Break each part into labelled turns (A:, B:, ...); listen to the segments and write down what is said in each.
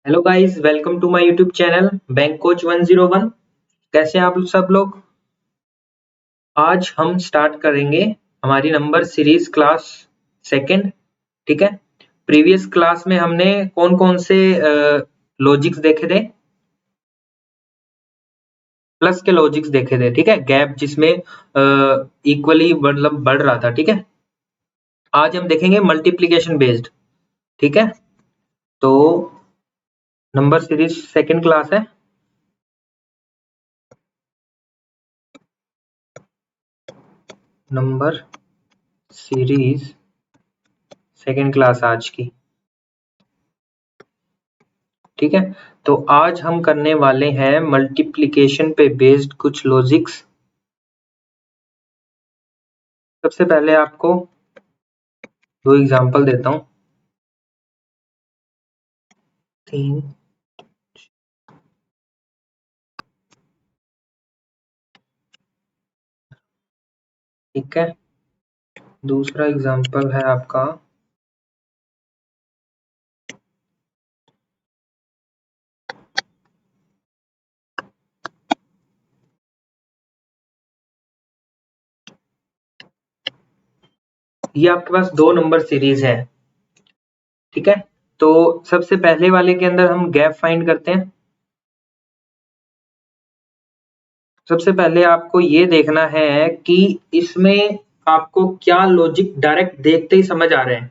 A: Hello guys, welcome to my YouTube channel Bank Coach 101। कैसे हैं आप सब लोग? आज हम स्टार्ट करेंगे हमारी नंबर सीरीज क्लास सेकंड। ठीक है। प्रीवियस क्लास में हमने कौन कौन से लॉजिक्स देखे थे? प्लस के लॉजिक्स देखे थे। ठीक है, गैप जिसमें इक्वली मतलब बढ़ रहा था। ठीक है। आज हम देखेंगे मल्टीप्लीकेशन बेस्ड। ठीक है। तो नंबर सीरीज सेकंड क्लास है। नंबर सीरीज सेकंड क्लास आज की। ठीक है। तो आज हम करने वाले हैं मल्टीप्लिकेशन पे बेस्ड कुछ लॉजिक्स। सबसे पहले आपको दो एग्जांपल देता हूं। 3 ठीक है। दूसरा एग्जांपल है आपका 4। ये आपके पास दो नंबर सीरीज है। ठीक है। तो सबसे पहले वाले के अंदर हम गैप फाइंड करते हैं। सबसे पहले आपको ये देखना है कि इसमें आपको क्या लॉजिक डायरेक्ट देखते ही समझ आ रहे हैं।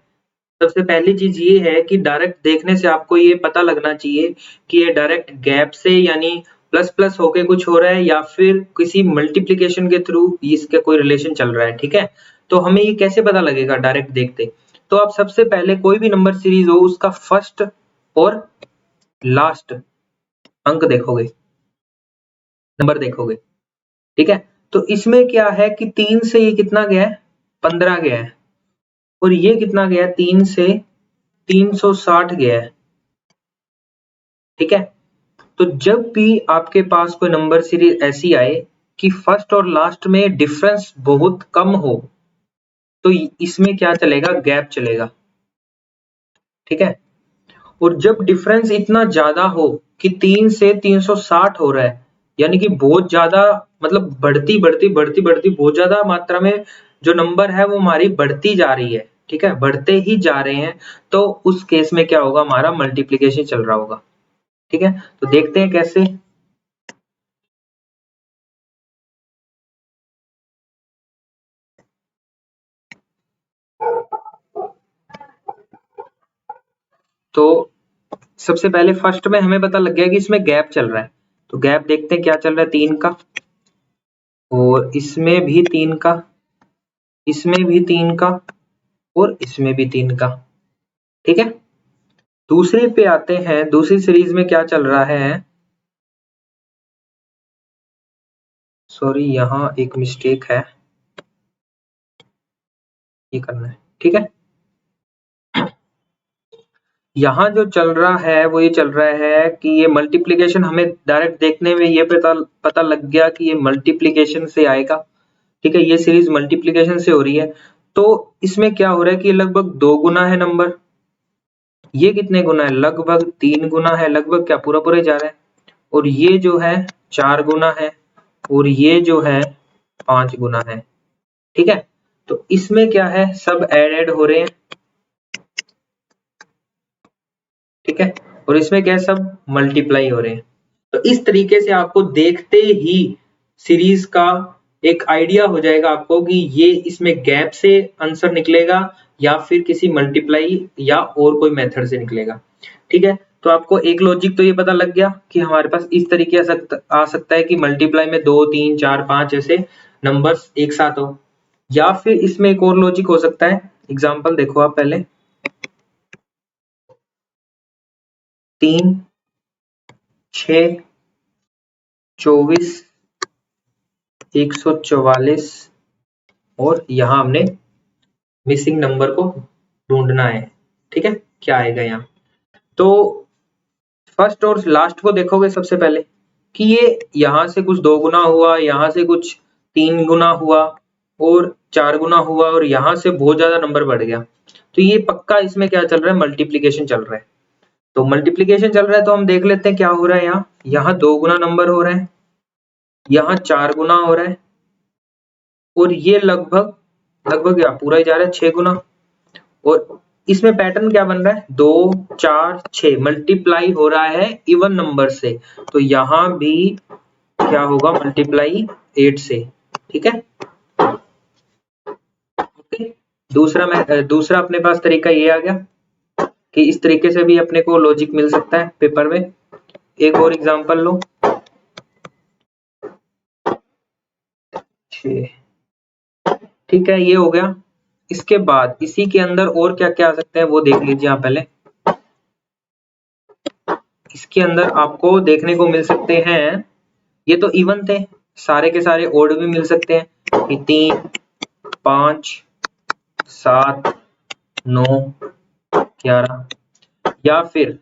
A: सबसे पहली चीज ये है कि डायरेक्ट देखने से आपको ये पता लगना चाहिए कि ये डायरेक्ट गैप से यानी प्लस प्लस होके कुछ हो रहा है या फिर किसी मल्टीप्लिकेशन के थ्रू इसका कोई रिलेशन चल रहा है। ठीक है। तो हमें ये कैसे पता लगेगा डायरेक्ट देखते? तो आप सबसे पहले कोई भी नंबर सीरीज हो उसका फर्स्ट और लास्ट अंक देखोगे, नंबर देखोगे। ठीक है। तो इसमें क्या है कि 3 से ये कितना गया है? 15 गया है। और ये कितना गया है? 3 से 360 गया है। ठीक है। तो जब भी आपके पास कोई नंबर सीरीज ऐसी आए कि फर्स्ट और लास्ट में डिफरेंस बहुत कम हो, तो इसमें क्या चलेगा? गैप चलेगा। ठीक है। और जब डिफरेंस इतना ज्यादा हो कि 3 से 360 हो रहा है, यानी कि बहुत ज्यादा, मतलब बढ़ती बढ़ती बढ़ती बढ़ती बहुत ज्यादा मात्रा में जो नंबर है वो हमारी बढ़ती जा रही है। ठीक है, बढ़ते ही जा रहे हैं। तो उस केस में क्या होगा? हमारा मल्टीप्लीकेशन चल रहा होगा। ठीक है। तो देखते हैं कैसे। तो सबसे पहले फर्स्ट में हमें पता लग गया कि इसमें गैप चल रहा है। तो गैप देखते हैं क्या चल रहा है। 3 का, और इसमें भी 3 का, इसमें भी 3 का, और इसमें भी 3 का। ठीक है। दूसरे पे आते हैं। दूसरी सीरीज में क्या चल रहा है? सॉरी, यहाँ एक मिस्टेक है, ये करना है। ठीक है। यहाँ जो चल रहा है वो ये चल रहा है कि ये मल्टीप्लिकेशन हमें डायरेक्ट देखने में ये पता पता लग गया कि ये मल्टीप्लिकेशन से आएगा। ठीक है, ये सीरीज मल्टीप्लिकेशन से हो रही है। तो इसमें क्या हो रहा है कि लगभग 2 गुना है नंबर। ये कितने गुना है? लगभग 3 गुना है। लगभग क्या? पूरा पूरा ही जा रहा है। और ये जो है 4 गुना है, और ये जो है 5 गुना है। ठीक है। तो इसमें क्या है? सब ऐड हो रहे हैं। ठीक है। और इसमें क्या है? सब मल्टीप्लाई हो रहे हैं। तो इस तरीके से आपको देखते ही सीरीज का एक आइडिया हो जाएगा आपको कि ये इसमें गैप से आंसर निकलेगा या फिर किसी मल्टीप्लाई या और कोई मेथड से निकलेगा। ठीक है। तो आपको एक लॉजिक तो ये पता लग गया कि हमारे पास इस तरीके आ सकता है कि मल्टीप्लाई में 2 3 4 5 ऐसे नंबर्स एक साथ हो, या फिर इसमें एक और लॉजिक हो सकता है। एग्जांपल देखो आप पहले। 3 6 24 144, और यहाँ हमने मिसिंग नंबर को ढूंढना है। ठीक है, क्या आएगा यहाँ? तो फर्स्ट और लास्ट को देखोगे सबसे पहले कि ये यहाँ से कुछ 2 गुना हुआ, यहाँ से कुछ 3 गुना हुआ, और 4 गुना हुआ, और यहाँ से बहुत ज्यादा नंबर बढ़ गया। तो ये पक्का इसमें क्या चल रहा है? मल्टीप्लीकेशन चल रहा है। तो मल्टीप्लीकेशन चल रहा है तो हम देख लेते हैं क्या हो रहा है। यहाँ 2 गुना नंबर हो रहा है, यहाँ 4 गुना हो रहा है, और ये लगभग लगभग या पूरा ही जा रहा है 6 गुना। और इसमें पैटर्न क्या बन रहा है, 2 4 6 मल्टीप्लाई हो रहा है इवन नंबर से, तो यहाँ भी क्या होगा, मल्टीप्लाई 8 से। ठीक है, ओके। दूसरा अपने पास तरीका ये आ गया कि इस तरीके से भी अपने को लॉजिक मिल सकता है पेपर में। एक और एग्जांपल लो, 6। ठीक है, ये हो गया। इसके बाद इसी के अंदर और क्या क्या आ सकते हैं वो देख लीजिए आप पहले। इसके अंदर आपको देखने को मिल सकते हैं, ये तो इवन थे, सारे के सारे ओड भी मिल सकते हैं कि 3 5 7 9 11, या फिर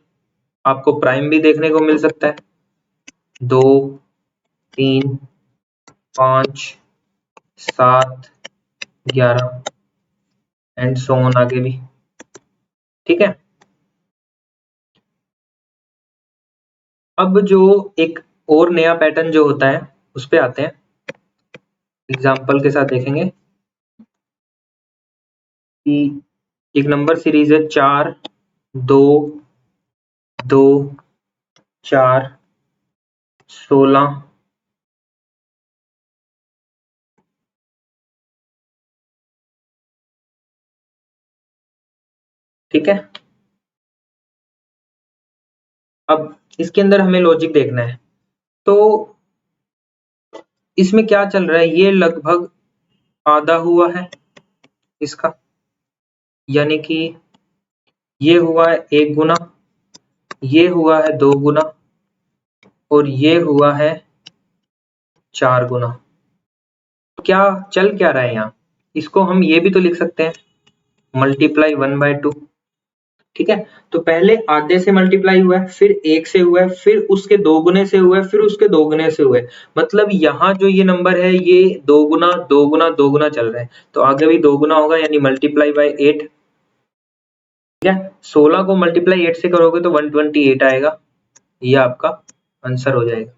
A: आपको प्राइम भी देखने को मिल सकता है, 2 3 5 7 11 एंड सो ऑन आगे भी। ठीक है, अब जो एक और नया पैटर्न जो होता है उस पे आते हैं, एग्जाम्पल के साथ देखेंगे कि एक नंबर सीरीज है 4 2 2 4 16। ठीक है, अब इसके अंदर हमें लॉजिक देखना है, तो इसमें क्या चल रहा है, ये लगभग आधा हुआ है इसका, यानी कि ये हुआ है 1 गुना, ये हुआ है 2 गुना, और ये हुआ है 4 गुना। क्या चल क्या रहा है यहाँ, इसको हम ये भी तो लिख सकते हैं, मल्टीप्लाई 1/2। ठीक है, तो पहले आधे से मल्टीप्लाई हुआ है, फिर 1 से हुआ है, फिर उसके 2 गुने से हुआ है, फिर उसके 2 गुने से हुआ है। मतलब यहाँ जो ये नंबर है ये 2 गुना 2 गुना 2 गुना चल रहा है, तो आगे भी 2 गुना होगा, यानी मल्टीप्लाई बाय 8। ठीक है, 16 को मल्टीप्लाई 8 से करोगे तो 128 आएगा, ये आपका आंसर हो जाएगा।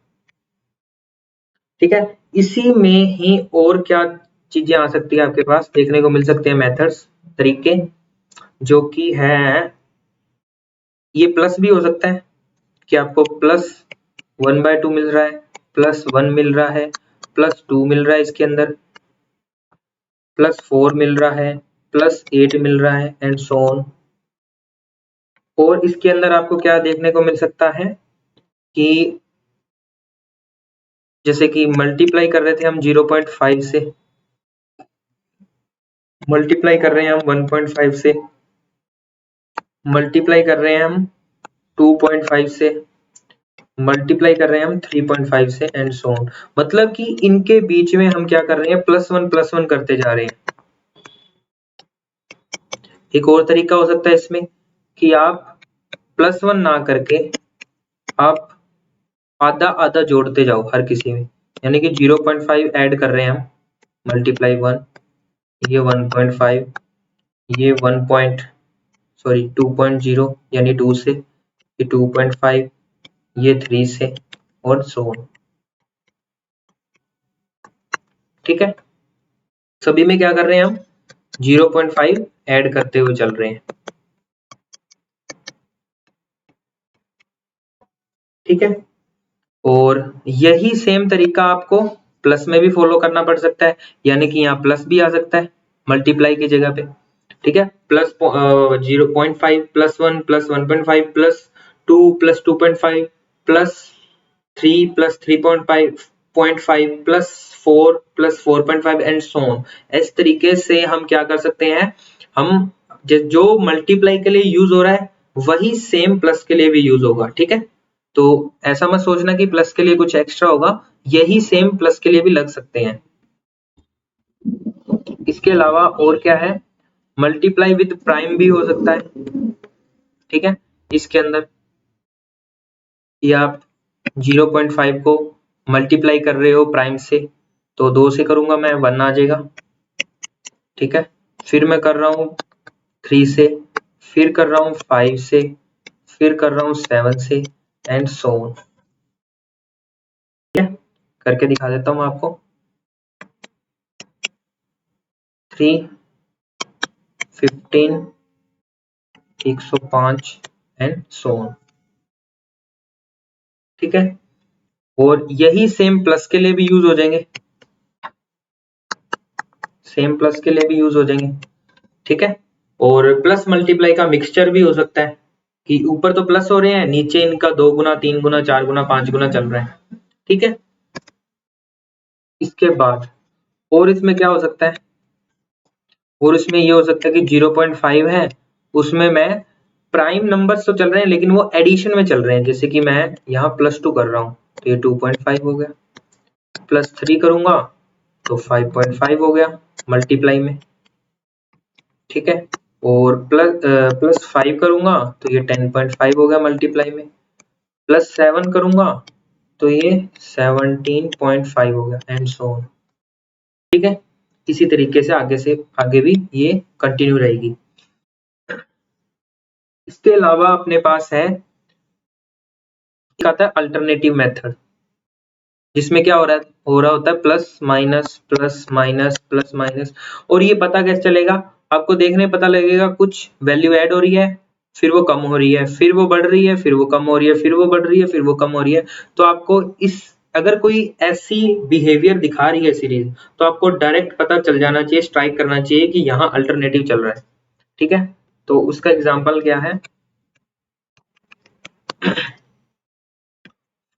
A: ठीक है, इसी में ही और क्या चीजें आ सकती है आपके पास, देखने को मिल सकते हैं मेथड्स, तरीके, जो कि है, ये प्लस भी हो सकता है कि आपको प्लस 1/2 मिल रहा है, प्लस 1 मिल रहा है, प्लस 2 मिल रहा है, इसके अंदर प्लस 4 मिल रहा है, प्लस 8 मिल रहा है, एंड सो ऑन। और इसके अंदर आपको क्या देखने को मिल सकता है कि जैसे कि मल्टीप्लाई कर रहे थे हम 0.5 से, मल्टीप्लाई कर रहे हैं हम 1.5 से, मल्टीप्लाई कर रहे हैं हम 2.5 से, मल्टीप्लाई कर रहे हैं हम 3.5 से, एंड सो ऑन। मतलब कि इनके बीच में हम क्या कर रहे हैं, प्लस वन करते जा रहे हैं। एक और तरीका हो सकता है इसमें कि आप +1 ना करके आप आधा आधा जोड़ते जाओ हर किसी में, यानी कि 0.5 ऐड कर रहे हैं हम, मल्टीप्लाई 1, ये 1.5, ये 2.0 यानी 2 से, ये 2.5, ये 3 से, और सो ऑन। ठीक है, सभी में क्या कर रहे हैं हम, 0.5 ऐड करते हुए चल रहे हैं। ठीक है, और यही सेम तरीका आपको प्लस में भी फॉलो करना पड़ सकता है, यानी कि यहाँ प्लस भी आ सकता है मल्टीप्लाई की जगह पे। ठीक है, plus 0.5 plus 1 plus 1.5 plus 2 plus 2.5 plus 3 plus 3.5 plus 4 plus 4.5 and so on. इस तरीके से हम क्या कर सकते हैं, हम जो मल्टीप्लाई के लिए यूज हो रहा है वही सेम प्लस के लिए भी यूज होगा। ठीक है, तो ऐसा मत सोचना कि प्लस के लिए कुछ एक्स्ट्रा होगा, यही सेम प्लस के लिए भी लग सकते हैं। इसके अलावा और क्या है, मल्टीप्लाई विद प्राइम भी हो सकता है। ठीक है, इसके अंदर ये आप 0.5 को मल्टीप्लाई कर रहे हो प्राइम से, तो 2 से करूंगा मैं 1 आ जाएगा। ठीक है, फिर मैं कर रहा हूँ 3 से, फिर कर रहा हूँ 5 से, फिर कर रहा हूँ 7 से एंड सो ऑन। ठीक है, करके दिखा देता हूँ आपको। 3, 15, 105 एंड सो ऑन। ठीक है, और यही सेम प्लस के लिए भी यूज हो जाएंगे, सेम प्लस के लिए भी यूज हो जाएंगे। ठीक है, और प्लस मल्टीप्लाई का मिक्सचर भी हो सकता है कि ऊपर तो प्लस हो रहे हैं, नीचे इनका 2 गुना, 3 गुना, 4 गुना, 5 गुना चल रहा है। ठीक है, इसके बाद और इसमें क्या हो सकता है, और इसमें ये हो सकता है कि 0.5 है, उसमें मैं प्राइम नंबर्स तो चल रहे हैं लेकिन वो एडिशन में चल रहे हैं, जैसे कि मैं यहाँ +2 कर रहा हूँ तो ये 2.5 हो गया, +3 करूंगा तो 5.5 हो गया मल्टीप्लाई में। ठीक है, और +5 करूंगा तो ये 10.5 हो गया मल्टीप्लाई में, +7 करूंगा तो ये 17.5 हो गया एंड सो ऑन। ठीक है, इसी तरीके से आगे भी ये कंटिन्यू रहेगी। इसके अलावा अपने पास है, एक आता है अल्टरनेटिव मेथड, जिसमें क्या हो रहा होता है plus minus plus minus plus minus. और ये पता कैसे चलेगा, आपको देखने पता लगेगा कुछ वैल्यू ऐड हो रही है, फिर वो कम हो रही है, फिर वो बढ़ रही है, फिर वो कम हो रही है, फिर वो बढ़ रही है, फिर वो कम हो रही है। तो आपको इस, अगर कोई ऐसी बिहेवियर दिखा रही है सीरीज, तो आपको डायरेक्ट पता चल जाना चाहिए, स्ट्राइक करना चाहिए कि यहाँ अल्टरनेटिव चल रहा है। ठीक है, तो उसका एग्जाम्पल क्या है,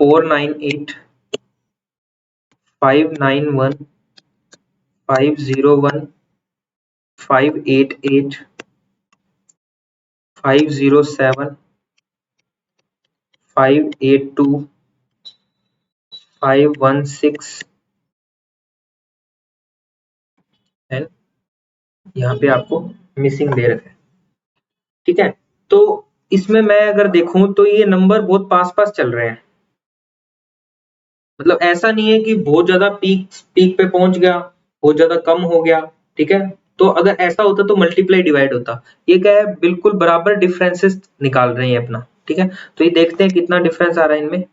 A: 498, 591, 501, 588, 507, 582, 516 एंड यहाँ पे आपको मिसिंग दे रखा है। ठीक है, तो इसमें मैं अगर देखूं तो ये नंबर बहुत पास पास चल रहे हैं, मतलब ऐसा नहीं है कि बहुत ज्यादा पीक पीक पे पहुंच गया, बहुत ज्यादा कम हो गया। ठीक है, तो अगर ऐसा होता तो मल्टीप्लाई डिवाइड होता, ये क्या है, बिल्कुल बराबर डिफरेंसेस निकाल रहे हैं अपना। ठीक है, तो ये देखते हैं कितना डिफरेंस आ रहा है इनमें।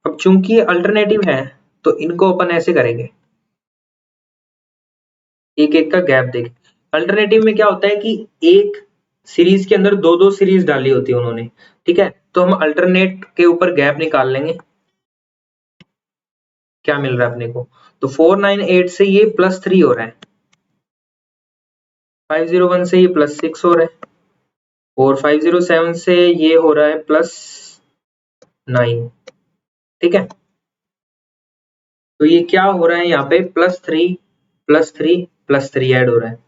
A: अब चूंकि ये अल्टरनेटिव है तो इनको अपन ऐसे करेंगे, एक एक का गैप देख। अल्टरनेटिव में क्या होता है कि एक सीरीज के अंदर दो दो सीरीज डाली होती है उन्होंने। ठीक है, तो हम अल्टरनेट के ऊपर गैप निकाल लेंगे, क्या मिल रहा है अपने को। तो 498 से ये +3 हो रहा है, 501 से ये +6 हो रहा है, और 507 से ये हो रहा है +9। ठीक है, तो ये क्या हो रहा है, यहाँ पे +3 +3 +3 ऐड हो रहा है।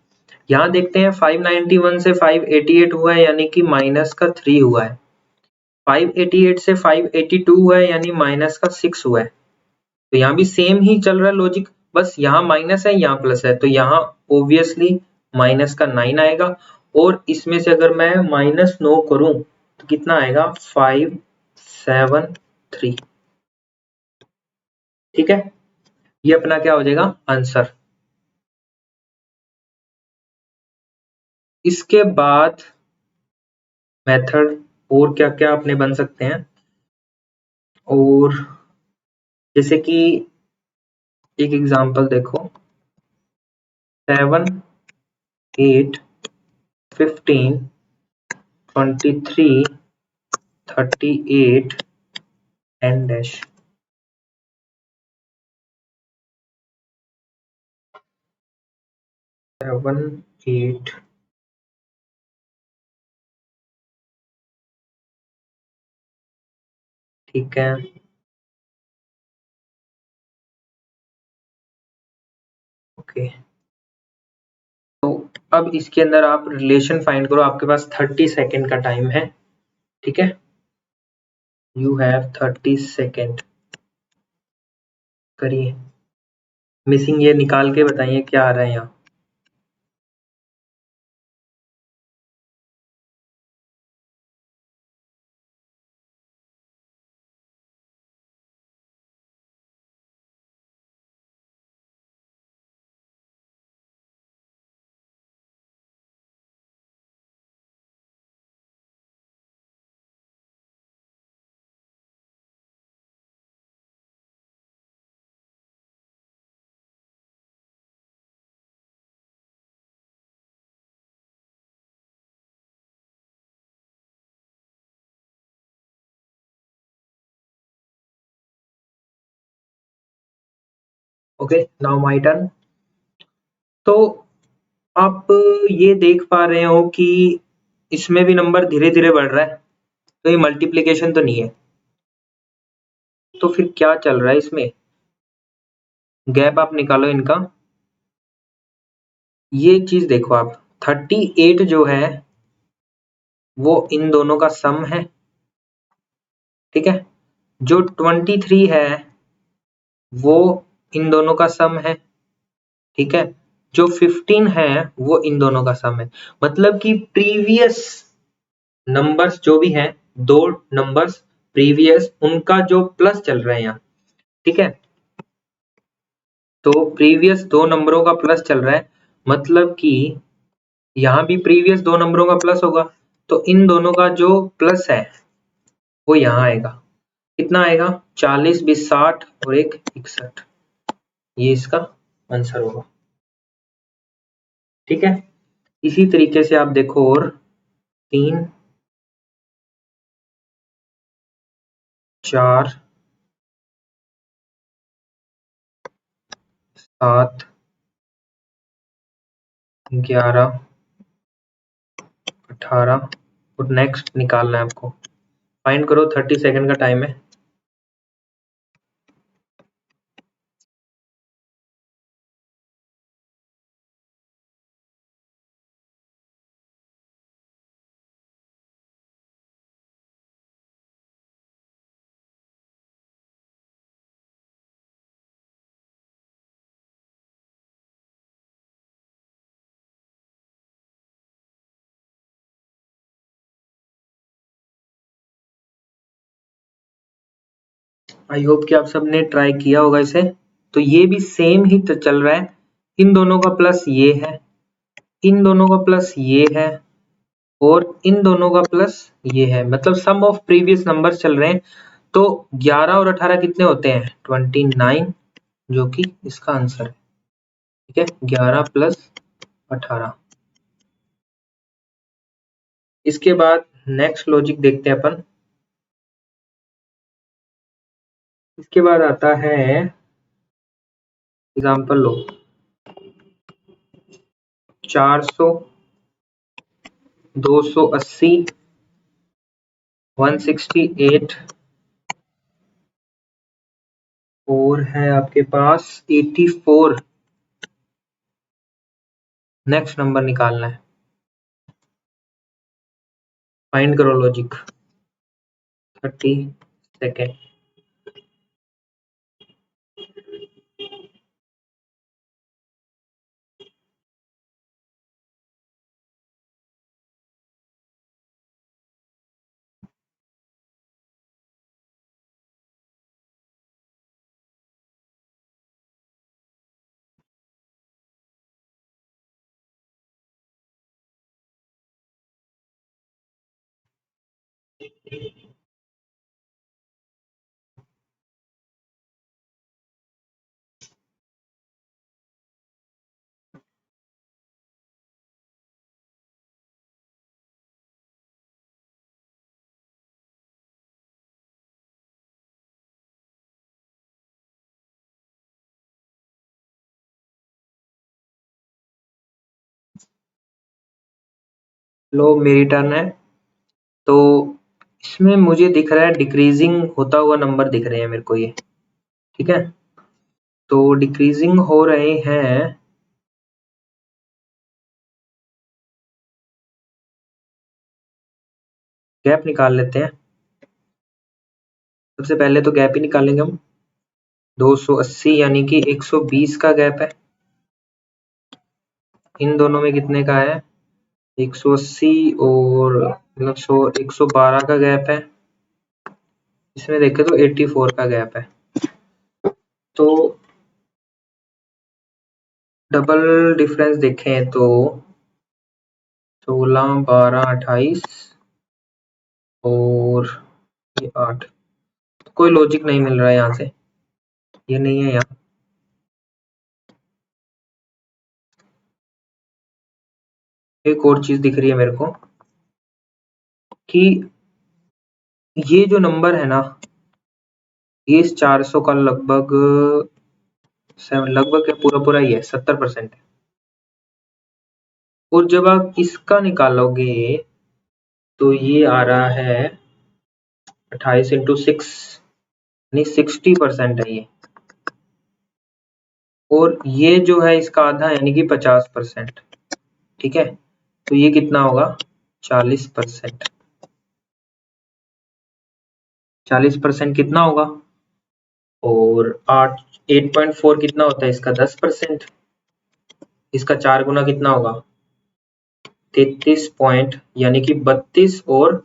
A: यहाँ देखते हैं 591 से 588 हुआ है यानी कि -3 हुआ है, 588 से 582 हुआ है यानी -6 हुआ है। तो यहाँ भी सेम ही चल रहा है लॉजिक, बस यहाँ माइनस है यहाँ प्लस है, तो यहाँ ऑब्वियसली -9 आएगा। और इसमें से अगर मैं -9 करूं तो कितना आएगा, 573। ठीक है, ये अपना क्या हो जाएगा आंसर। इसके बाद मेथड और क्या क्या अपने बन सकते हैं, और जैसे कि एक एग्जांपल देखो, 7, 8, 15, 23, 38 एंड डैश। 7, 8, ठीक है, ओके। तो अब इसके अंदर आप रिलेशन फाइंड करो, आपके पास 30 सेकेंड का टाइम है। ठीक है, यू हैव 30 सेकेंड, करिए। मिसिंग ये निकाल के बताइए क्या आ रहा है यहाँ। Okay, now my turn. तो आप ये देख पा रहे हो कि इसमें भी नंबर धीरे धीरे बढ़ रहा है, तो ये मल्टीप्लिकेशन तो नहीं है। तो फिर क्या चल रहा है इसमें? गैप आप निकालो इनका। ये चीज देखो आप, 38 जो है वो इन दोनों का सम है, ठीक है। जो 23 है वो इन दोनों का सम है, ठीक है। जो 15 है वो इन दोनों का सम है। मतलब कि प्रीवियस नंबर्स जो भी हैं, दो नंबर्स प्रीवियस, उनका जो प्लस चल रहा है यहाँ, ठीक है। तो प्रीवियस दो नंबरों का प्लस चल रहा है, मतलब कि यहाँ भी प्रीवियस दो नंबरों का प्लस होगा, तो इन दोनों का जो प्लस है वो यहाँ आएगा। कितना आएगा? 40, 20, 60 और एक 61। ये इसका आंसर होगा, ठीक है। इसी तरीके से आप देखो, और 3, 4, 7, 11, 18 और नेक्स्ट निकालना है आपको। फाइंड करो, 30 सेकंड का टाइम है। आई होप कि आप सबने ट्राई किया होगा इसे। तो ये भी सेम ही तो चल रहा है, इन दोनों का प्लस ये है, इन दोनों का प्लस ये है, और इन दोनों का प्लस ये है, मतलब सम ऑफ प्रीवियस नंबर्स चल रहे हैं। तो 11 और 18 कितने होते हैं? 29, जो कि इसका आंसर है, ठीक है। 11 प्लस 18। इसके बाद नेक्स्ट लॉजिक देखते हैं अपन। इसके बाद आता है एग्जाम्पल लो, 400, 280, 168 और है आपके पास 84। नेक्स्ट नंबर निकालना है, फाइंड करो लॉजिक। 30 सेकेंड। लो, मेरी टर्न है। तो इसमें मुझे दिख रहा है डिक्रीजिंग होता हुआ नंबर दिख रहे हैं मेरे को ये, ठीक है। तो डिक्रीजिंग हो रहे हैं, गैप निकाल लेते हैं। सबसे पहले तो गैप ही निकालेंगे हम। 280 यानी कि 120 का गैप है। इन दोनों में कितने का है? 180 और मतलब 112 का गैप है। इसमें देखें तो 84 का गैप है। तो डबल डिफरेंस देखें तो 16, 12, 28 और ये 8। कोई लॉजिक नहीं मिल रहा है यहाँ से, ये नहीं है यहाँ। एक और चीज दिख रही है मेरे को कि ये जो नंबर है ना, ये इस 400 का लगभग लगभग पूरा पूरा ही है, 70% है। और जब आप इसका निकालोगे तो ये आ रहा है 28 इंटू 6 यानी 60% है ये। और ये जो है इसका आधा यानी कि 50%। ठीक है, तो ये कितना होगा 40%। 40% कितना होगा, और 8.4 कितना होता है इसका 10%। इसका 4 गुना कितना होगा 33 पॉइंट यानी कि 32 और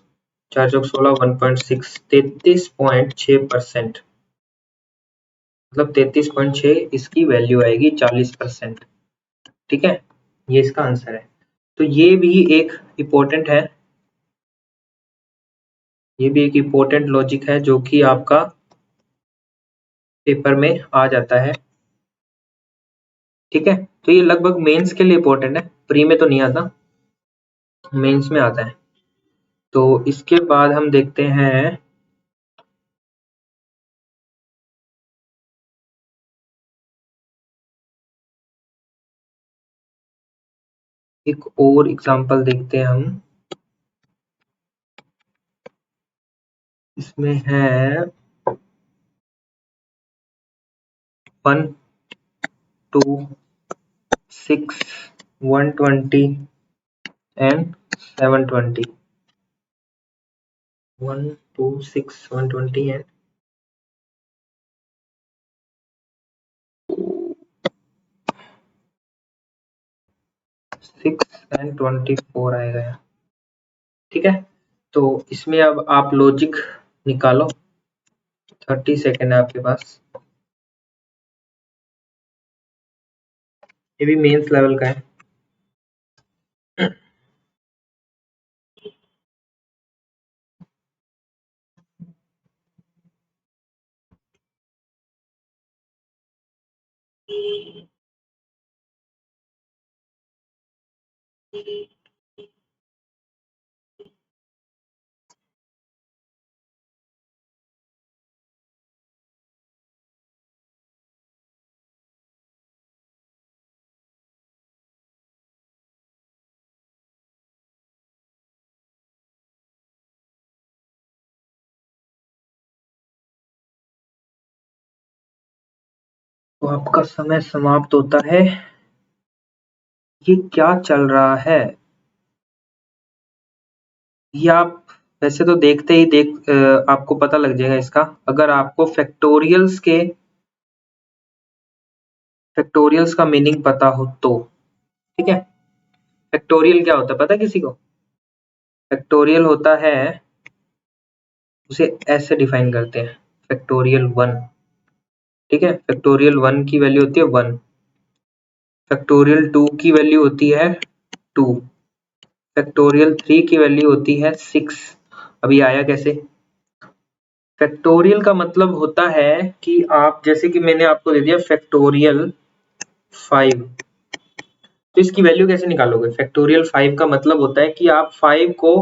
A: 4 चौक 16 1.6 33.6%। मतलब 33.6 इसकी वैल्यू आएगी 40%। ठीक है, ये इसका आंसर है। तो ये भी एक इम्पोर्टेंट है, ये भी एक इम्पोर्टेंट लॉजिक है जो कि आपका पेपर में आ जाता है। ठीक है, तो ये लगभग मेंस के लिए इम्पोर्टेंट है, प्री में तो नहीं आता, मेंस में आता है। तो इसके बाद हम देखते हैं एक और एग्जांपल देखते हैं हम। इसमें है 1 2 6 120 एंड 720। 1 2 6 120 एंड 6 एंड 24 आएगा यहाँ। ठीक है, तो इसमें अब आप लॉजिक निकालो। 30 सेकेंड है आपके पास। ये भी मेंस लेवल का है। तो आपका समय समाप्त होता है। ये क्या चल रहा है, ये आप वैसे तो देखते ही आपको पता लग जाएगा इसका, अगर आपको फैक्टोरियल्स का मीनिंग पता हो तो। ठीक है, फैक्टोरियल क्या होता है पता है किसी को? फैक्टोरियल होता है, उसे ऐसे डिफाइन करते हैं, फैक्टोरियल 1। ठीक है, फैक्टोरियल 1 की वैल्यू होती है 1, फैक्टोरियल 2 की वैल्यू होती है 2, फैक्टोरियल 3 की वैल्यू होती है 6। अभी आया कैसे? फैक्टोरियल का मतलब होता है कि आप, जैसे कि मैंने आपको दे दिया फैक्टोरियल 5, तो इसकी वैल्यू कैसे निकालोगे? फैक्टोरियल 5 का मतलब होता है कि आप 5 को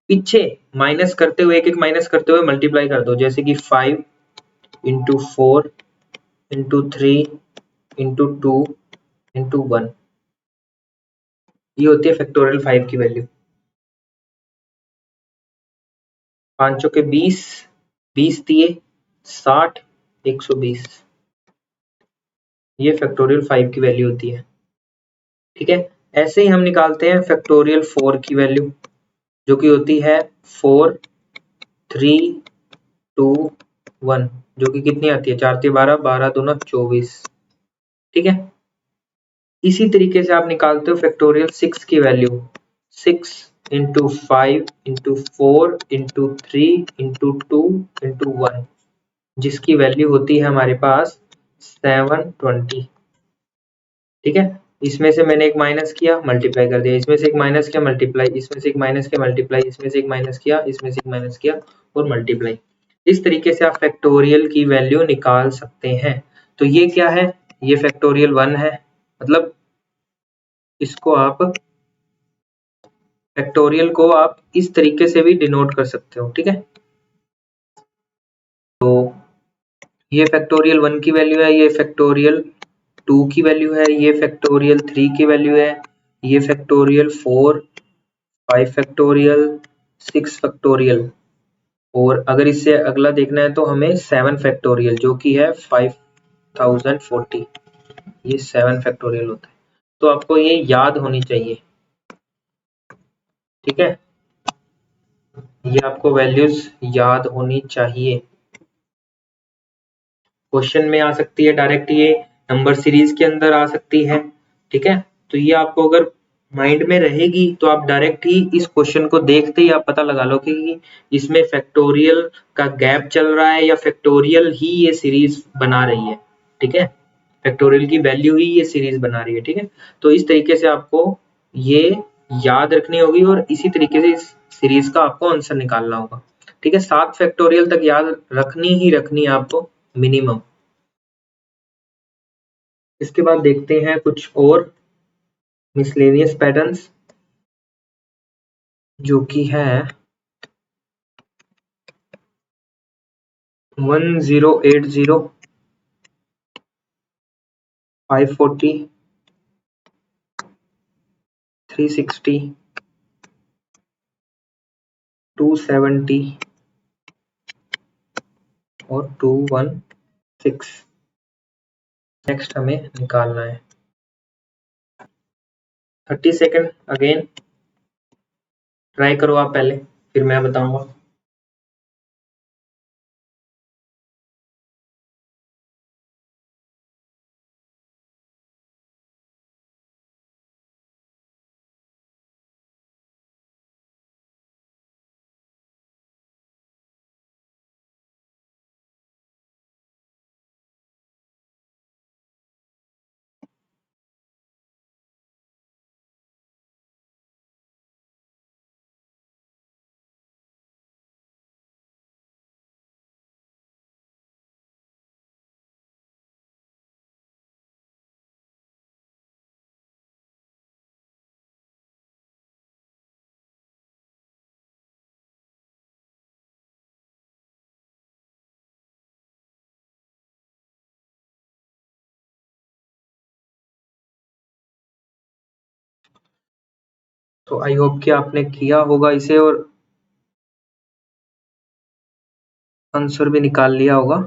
A: पीछे माइनस करते हुए, एक एक माइनस करते हुए मल्टीप्लाई कर दो। जैसे कि 5 इंटू 4 इंटू 3 इंटू 2 इंटू 1, ये होती है फैक्टोरियल 5 की वैल्यू। 5 के 20, 20 दिए 60, 120, ये फैक्टोरियल 5 की वैल्यू होती है। ठीक है, ऐसे ही हम निकालते हैं फैक्टोरियल 4 की वैल्यू, जो कि होती है 4 3 2 1, जो कि कितनी आती है 4 3 12, 12 दूना 24। ठीक है, इसी तरीके से आप निकालते हो फैक्टोरियल 6 की value, 6 into 5 into 4 into 3 into 2 into 1, जिसकी वैल्यू होती है हमारे पास 720। ठीक है, इसमें से मैंने एक माइनस किया, मल्टीप्लाई कर दिया, इसमें से एक माइनस किया, मल्टीप्लाई, इसमें से एक माइनस किया, मल्टीप्लाई, इसमें से एक माइनस किया, इसमें से एक माइनस किया और मल्टीप्लाई। इस तरीके से आप फैक्टोरियल की वैल्यू निकाल सकते हैं। तो ये क्या है, ये फैक्टोरियल 1 है, मतलब इसको आप, फैक्टोरियल को आप इस तरीके से भी डिनोट कर सकते हो। ठीक है, तो ये फैक्टोरियल 1 की वैल्यू है, ये फैक्टोरियल 2 की वैल्यू है, ये फैक्टोरियल 3 की वैल्यू है, ये फैक्टोरियल 4, 5 फैक्टोरियल, 6 फैक्टोरियल, और अगर इससे अगला देखना है तो हमें 7 फैक्टोरियल जो कि है 5040, ये 7 फैक्टोरियल होता है। तो आपको ये याद होनी चाहिए, ठीक है, ये आपको वैल्यूज याद होनी चाहिए। क्वेश्चन में आ सकती है डायरेक्ट, ये नंबर सीरीज के अंदर आ सकती है, ठीक है। तो ये आपको अगर माइंड में रहेगी तो आप डायरेक्ट ही इस क्वेश्चन को देखते ही आप पता लगा लो कि इसमें फैक्टोरियल का गैप चल रहा है या फैक्टोरियल ही ये सीरीज बना रही है, ठीक है, फैक्टोरियल की वैल्यू ही ये सीरीज बना रही है, ठीक है। तो इस तरीके से आपको ये याद रखनी होगी और इसी तरीके से इस सीरीज का आपको आंसर निकालना होगा, ठीक है। 7 फैक्टोरियल तक याद रखनी ही रखनी है आपको मिनिमम। इसके बाद देखते हैं कुछ और मिसलेनियस पैटर्न्स जो कि है 1080, 540, 360, 270 और 216। नेक्स्ट हमें निकालना है 30 सेकेंड। अगेन ट्राई करो आप पहले, फिर मैं बताऊंगा। तो आई होप कि आपने किया होगा इसे और आंसर भी निकाल लिया होगा।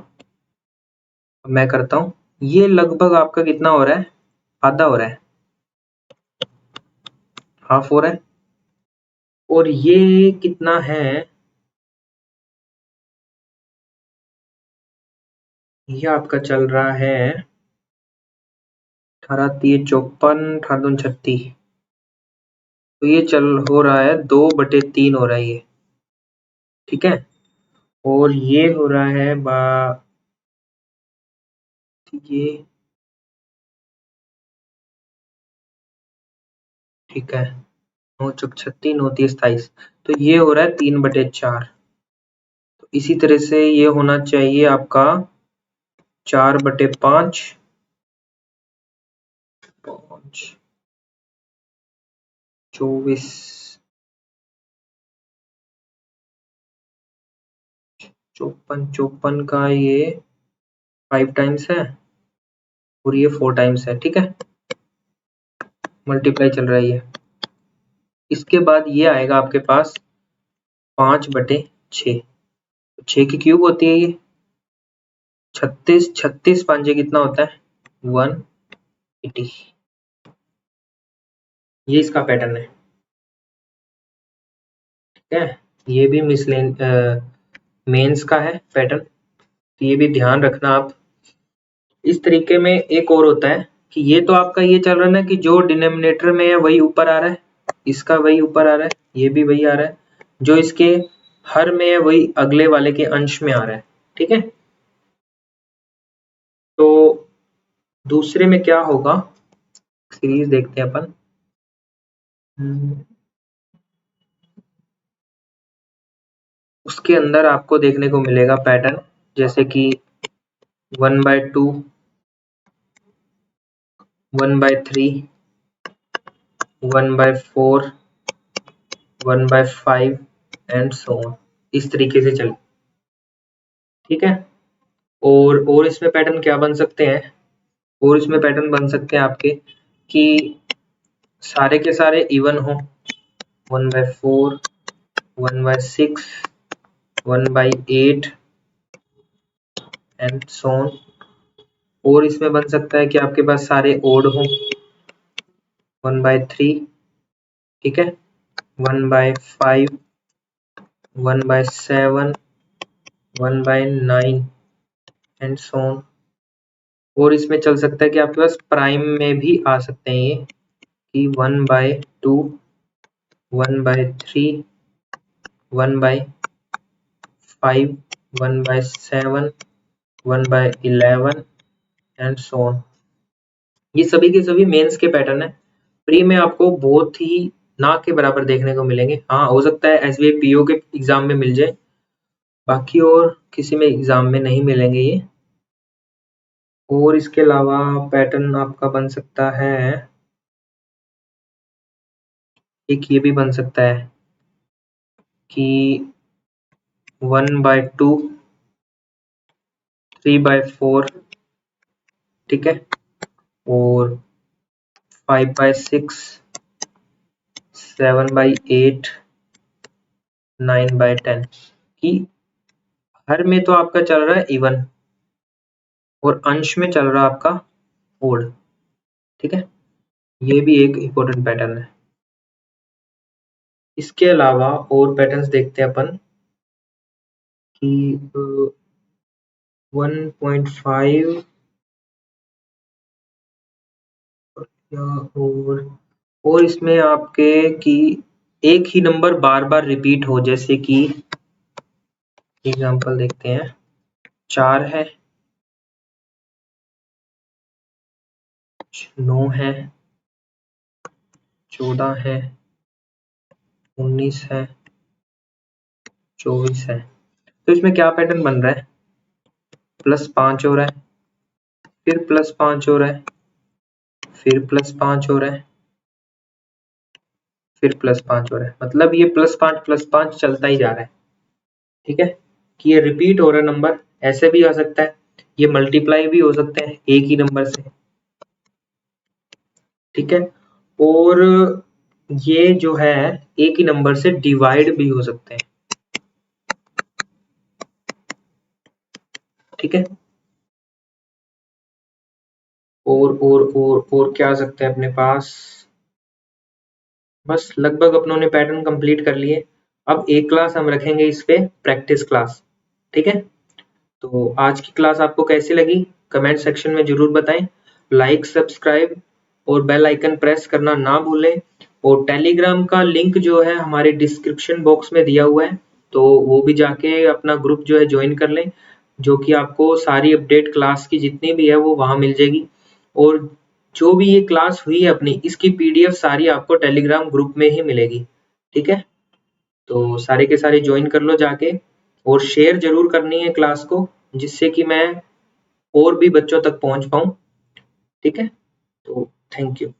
A: मैं करता हूँ। ये लगभग आपका कितना हो रहा है, आधा हो रहा है, हाफ हो रहा है। और ये कितना है, ये आपका चल रहा है 18, 3, 54, 18, 36। तो ये चल हो रहा है 2/3 हो रहा है ये, ठीक है। और ये हो रहा है ये, ठीक है, 9 × 36, 9 × 30, 27। तो ये हो रहा है 3/4। तो इसी तरह से ये होना चाहिए आपका 4/5, 5, 24, 54 का ये 5 टाइम्स है और ये 4 टाइम्स है, ठीक है, मल्टीप्लाई चल रहा है ये। इसके बाद ये आएगा आपके पास 5/6, 6 की क्यूब होती है ये, 36, 36 5 कितना होता है 180। ये इसका पैटर्न है, ठीक है। ये भी मिसलेन मेंस का है पैटर्न, तो ये भी ध्यान रखना आप। इस तरीके में एक और होता है कि ये तो आपका ये चल रहा है ना कि जो डिनोमिनेटर में है वही ऊपर आ रहा है, इसका वही ऊपर आ रहा है, ये भी वही आ रहा है, जो इसके हर में है वही अगले वाले के अंश में आ रहा है, ठीक है। तो दूसरे में क्या होगा, सीरीज देखते हैं अपन। उसके अंदर आपको देखने को मिलेगा पैटर्न, जैसे कि 1/2, 1/3, 1/4, 1/5 एंड सो ऑन, इस तरीके से चल, ठीक है। और इसमें पैटर्न क्या बन सकते हैं, और इसमें पैटर्न बन सकते हैं आपके कि सारे के सारे इवन हो, 1/4, 1/6, 1/8 एंड सो ऑन। और इसमें बन सकता है कि आपके पास सारे ओड हो, 1/3, ठीक है, 1/5, 1/7, 1/9 एंड सो ऑन। और इसमें चल सकता है कि आपके पास प्राइम में भी आ सकते हैं ये कि 1/2, 1/3, 1/5, 1/7, 1/11 एंड सो ऑन। ये सभी के सभी मेंस के पैटर्न है। प्री में आपको बहुत ही ना के बराबर देखने को मिलेंगे। हाँ, हो सकता है एसबीआई पीओ के एग्जाम में मिल जाए, बाकी और किसी में एग्जाम में नहीं मिलेंगे ये। और इसके अलावा पैटर्न आपका बन सकता है, एक ये भी बन सकता है कि 1/2, 3/4, ठीक है, और 5/6, 7/8, 9/10 कि हर में तो आपका चल रहा है इवन और अंश में चल रहा है आपका ओड, ठीक है। ये भी एक इम्पोर्टेंट पैटर्न है। इसके अलावा और पैटर्न्स देखते हैं अपन कि 1.5 और इसमें आपके कि एक ही नंबर बार बार रिपीट हो, जैसे कि एग्जांपल देखते हैं, 4 है, 9 है, 14 है, 19 है, 24 है। तो इसमें क्या पैटर्न बन रहा है, +5 हो रहा है, फिर +5 हो रहा है, फिर +5 हो रहा है, फिर +5 हो रहा है। मतलब ये +5 चलता ही जा रहा है, ठीक है, कि ये रिपीट हो रहा है नंबर। ऐसे भी आ सकता है, ये मल्टीप्लाई भी हो सकते हैं एक ही नंबर से, ठीक है, और ये जो है एक ही नंबर से डिवाइड भी हो सकते हैं, ठीक है। और क्या आ सकता है अपने पास, बस लगभग अपनों ने पैटर्न कंप्लीट कर लिए। अब एक क्लास हम रखेंगे इस पे, प्रैक्टिस क्लास, ठीक है। तो आज की क्लास आपको कैसी लगी कमेंट सेक्शन में जरूर बताएं। लाइक, सब्सक्राइब और बेल आइकन प्रेस करना ना भूलें। और टेलीग्राम का लिंक जो है हमारे डिस्क्रिप्शन बॉक्स में दिया हुआ है, तो वो भी जाके अपना ग्रुप जो है ज्वाइन कर लें, जो कि आपको सारी अपडेट क्लास की जितनी भी है वो वहाँ मिल जाएगी। और जो भी ये क्लास हुई है अपनी, इसकी पीडीएफ सारी आपको टेलीग्राम ग्रुप में ही मिलेगी, ठीक है। तो सारे के सारे ज्वाइन कर लो जाके, और शेयर जरूर करनी है क्लास को, जिससे कि मैं और भी बच्चों तक पहुंच पाऊं, ठीक है। तो थैंक यू।